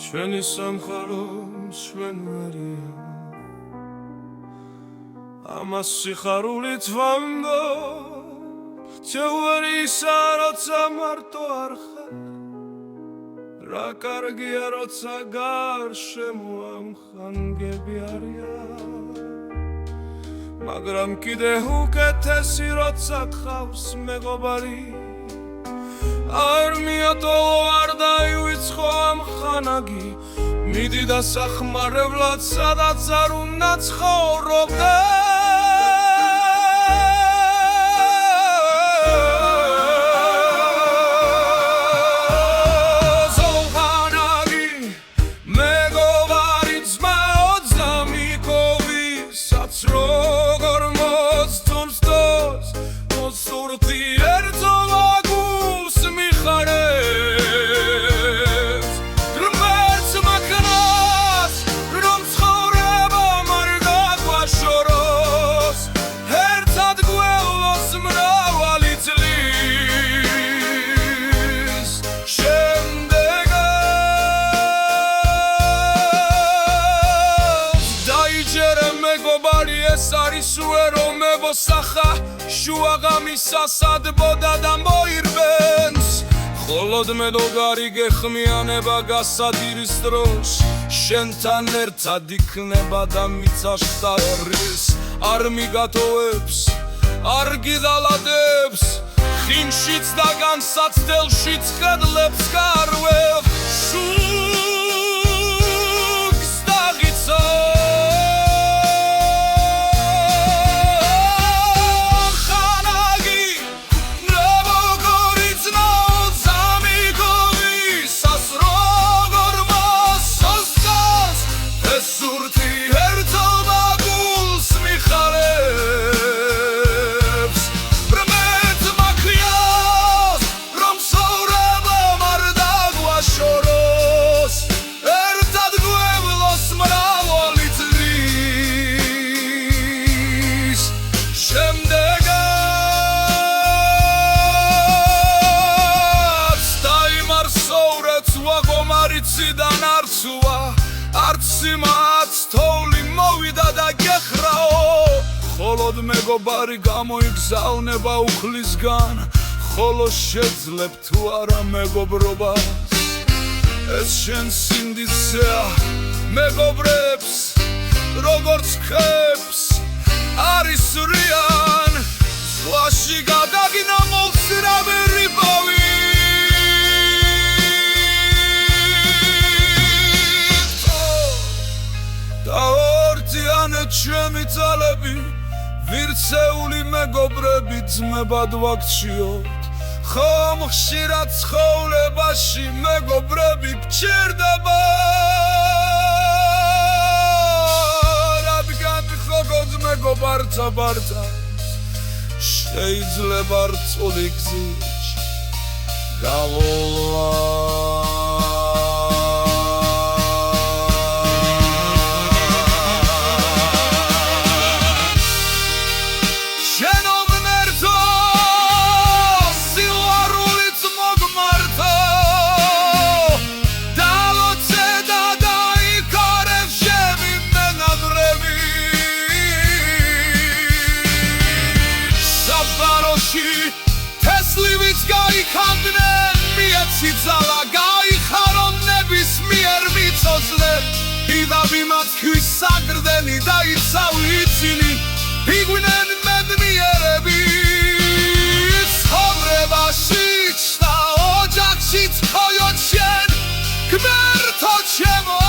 ჩვენი სამყარო ჩვენ ვარია ამას სიხარულით ვამბობ თეორისა როცა მარტო არ ხარ რა კარგია როცა გარშემო ამ ხანგები არიან მაგრამ კიდე უკეთესი როცა გყავს მეგობარი არ მიატოვო არ დაივიწყო ამ ხანაგი მიდი და სახმარებლად სადაც არ უნდა ცხოვრობდე მოსახა შუაღამისას ადბოდა და მოირბენს ხოლოდ მედოგარი გეხმიანება გასადირის დროს შენთან ერთად იქნება და მიწაშტარის არ მიგატოვებს არ გიდალადებს ხინშიც და განსაცდელშიც კედლებს გარვევ შუქს დაღიცო ხოლოდ მეგობარი გამოიგზავნება უხლისგან ხოლო შეძლებ თუ არა მეგობრობას ეს შენ სინდისეა მეგობრებს როგორც ხებს არის რიან ზღვაში გადაგინა მოლსირავე რიბავი დაორთიანეთ ჩემი ძალები ვირცეული მეგობრები ძმებად ვაქციოთ ხომ ხშირად ცხოვრებაში მეგობრები გჭირდება რადგან ხოგოდ მეგობართა ბართა შეიძლება რწული გზით გავოლა გაიქანდნენ მიეცი ძალა გაიხარონ ნებისმიერ მიწოზე იდავი მათქვის საგრდენი დაიცავი იცინი იგვნენ მედნიერები ცხოვრებაში ჩდა ოჯახში ცხოიო შენ გმერთო ჩემო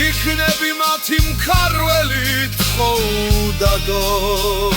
იქნები მათი მქარველი თხოვდადო